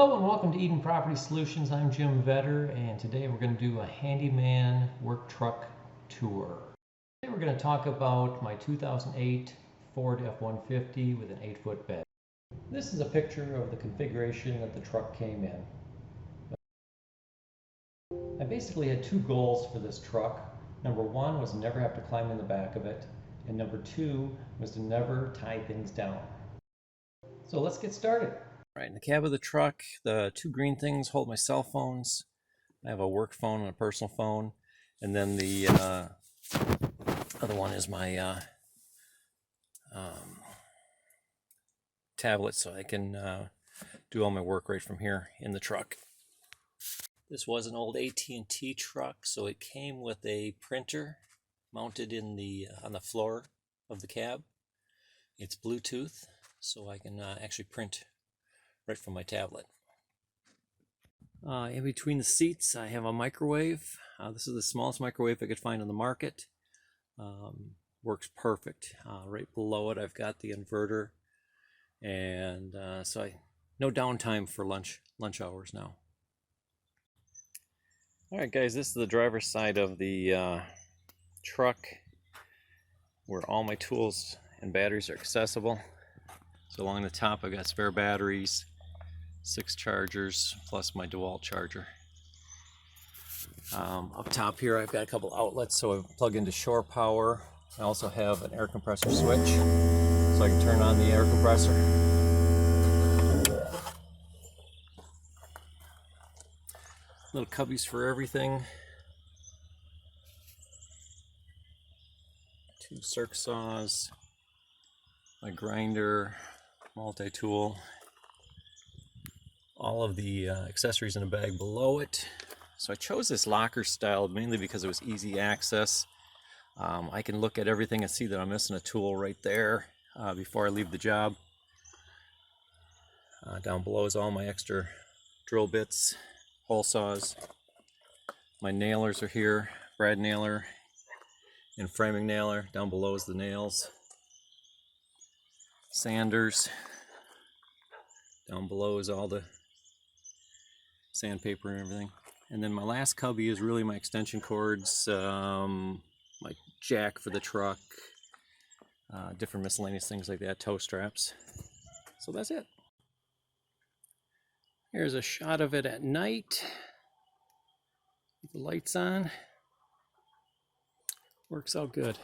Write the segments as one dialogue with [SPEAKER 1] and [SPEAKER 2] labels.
[SPEAKER 1] Hello and welcome to Eden Property Solutions. I'm Jim Vetter, and today we're going to do a handyman work truck tour. Today we're going to talk about my 2008 Ford F-150 with an 8-foot bed. This is a picture of the configuration that the truck came in. I basically had two goals for this truck. Number one was to never have to climb in the back of it, and number two was to never tie things down. So let's get started. Right, in the cab of the truck, the two green things hold my cell phones. I have a work phone and a personal phone, and then the other one is my tablet, so I can do all my work right from here in the truck. This was an old AT&T truck, so it came with a printer mounted in the on the floor of the cab. It's Bluetooth, so I can actually print right from my tablet. In between the seats, I have a microwave. This is the smallest microwave I could find on the market. Works perfect. Right below it, I've got the inverter, and so no downtime for lunch hours now. All right, guys, this is the driver's side of the truck, where all my tools and batteries are accessible. So along the top, I've got spare batteries, 6 chargers plus my DeWalt charger. Up top here I've got a couple outlets, so I plug into shore power. I also have an air compressor switch, so I can turn on the air compressor. Little cubbies for everything. 2 circ saws, my grinder, multi-tool. All of the accessories in a bag below it. So I chose this locker style mainly because it was easy access. I can look at everything and see that I'm missing a tool right there before I leave the job. Down below is all my extra drill bits, hole saws. My nailers are here, brad nailer and framing nailer. Down below is the nails. Sanders. Down below is all the sandpaper and everything. And then my last cubby is really my extension cords, my jack for the truck, different miscellaneous things like that, toe straps. So that's it. Here's a shot of it at night with the lights on. Works out good.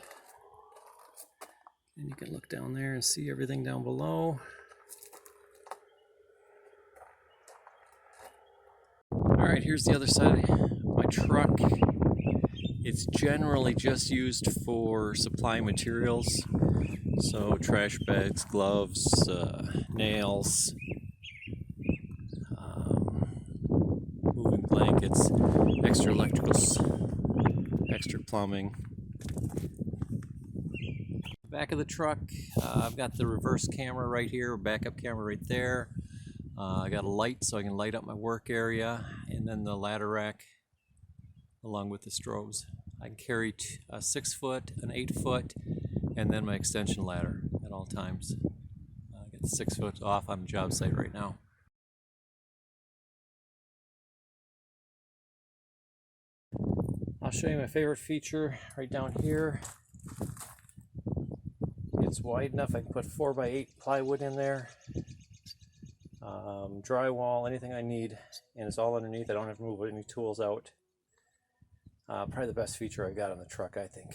[SPEAKER 1] And you can look down there and see everything down below. Alright, here's the other side of my truck. It's generally just used for supply materials, so trash bags, gloves, nails, moving blankets, extra electricals, extra plumbing. Back of the truck, I've got the reverse camera right here, backup camera right there. I got a light so I can light up my work area, and then the ladder rack along with the strobes. I can carry a 6-foot, an 8-foot, and then my extension ladder at all times. I got the 6-foot off on the job site right now. I'll show you my favorite feature right down here. It's wide enough I can put 4x8 plywood in there. Drywall, anything I need, and it's all underneath. I don't have to move any tools out. Probably the best feature I got on the truck, I think.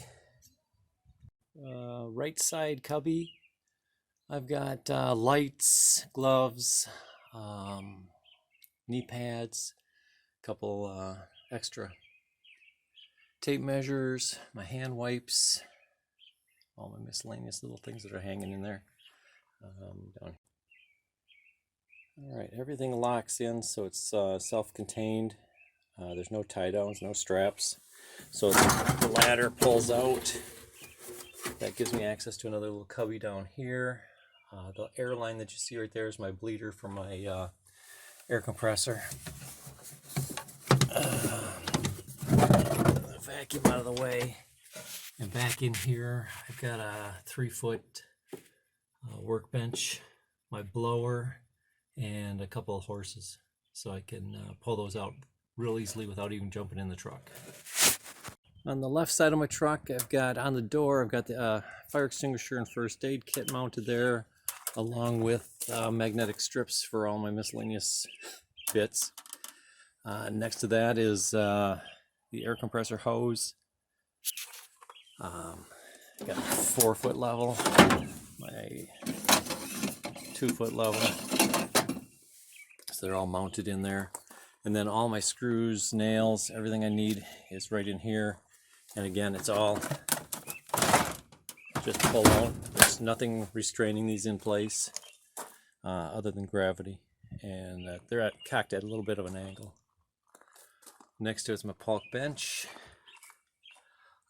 [SPEAKER 1] Right side cubby, I've got lights, gloves, knee pads, a couple extra tape measures, my hand wipes, all my miscellaneous little things that are hanging in there. Down. Alright, everything locks in, so it's self-contained. There's no tie downs, no straps. So the ladder pulls out. That gives me access to another little cubby down here. The air line that you see right there is my bleeder for my air compressor. Vacuum out of the way. And back in here, I've got a 3-foot workbench, my blower, and a couple of horses. so I can pull those out real easily without even jumping in the truck. On the left side of my truck, I've got on the door, I've got the fire extinguisher and first aid kit mounted there, along with magnetic strips for all my miscellaneous bits. Next to that is the air compressor hose. Got a 4-foot level, my 2-foot level, so they're all mounted in there. And then all my screws, nails, everything I need is right in here. And again, it's all just pull out. There's nothing restraining these in place other than gravity. And they're cocked at a little bit of an angle. Next to it's my Polk bench.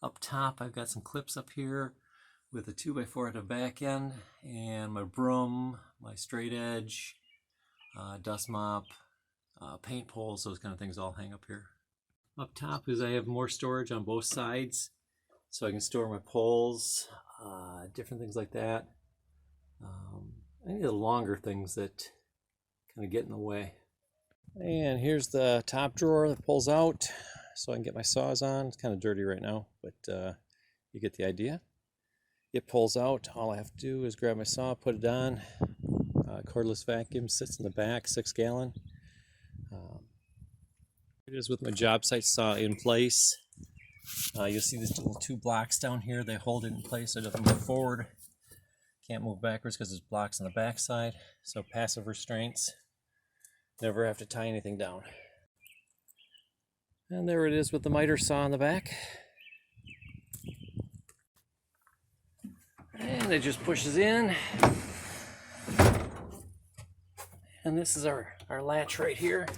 [SPEAKER 1] Up top, I've got some clips up here with a 2x4 at the back end, and my broom, my straight edge, dust mop, paint poles, those kind of things all hang up here. Up top is I have more storage on both sides, so I can store my poles, different things like that. I need the longer things that kind of get in the way. And here's the top drawer that pulls out so I can get my saws on. It's kind of dirty right now, but you get the idea. It pulls out. All I have to do is grab my saw, put it on. Cordless vacuum sits in the back, 6-gallon. It is with my job site saw in place. You'll see these little 2 blocks down here. They hold it in place so it doesn't move forward. Can't move backwards because there's blocks on the back side. So passive restraints. Never have to tie anything down. And there it is with the miter saw on the back. And it just pushes in. And this is our latch right here.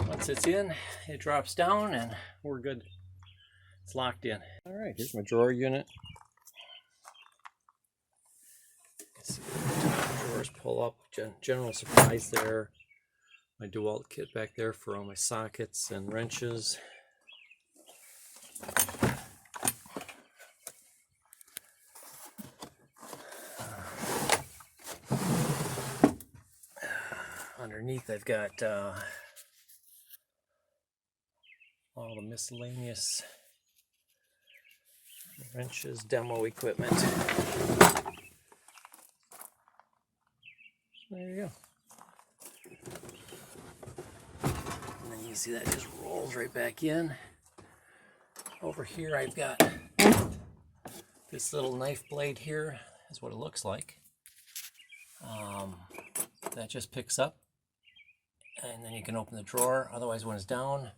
[SPEAKER 1] Once it's in, it drops down and we're good. It's locked in. All right, here's my drawer unit. See, drawers pull up, general supplies there. My DeWalt kit back there for all my sockets and wrenches. Underneath I've got all the miscellaneous wrenches, demo equipment. There you go. And then you see that just rolls right back in. Over here I've got this little knife blade here. That's what it looks like. That just picks up. And then you can open the drawer. Otherwise, when it's down,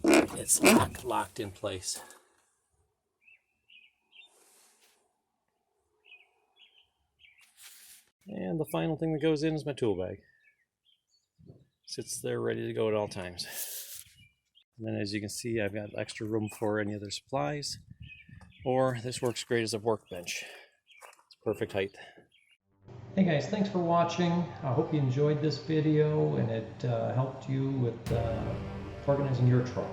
[SPEAKER 1] it's locked in place. And the final thing that goes in is my tool bag. Sits there ready to go at all times. And then as you can see, I've got extra room for any other supplies. Or this works great as a workbench. It's perfect height. Hey guys, thanks for watching. I hope you enjoyed this video and it helped you with organizing your truck.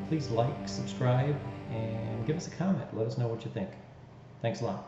[SPEAKER 1] Please like, subscribe, and give us a comment. Let us know what you think. Thanks a lot.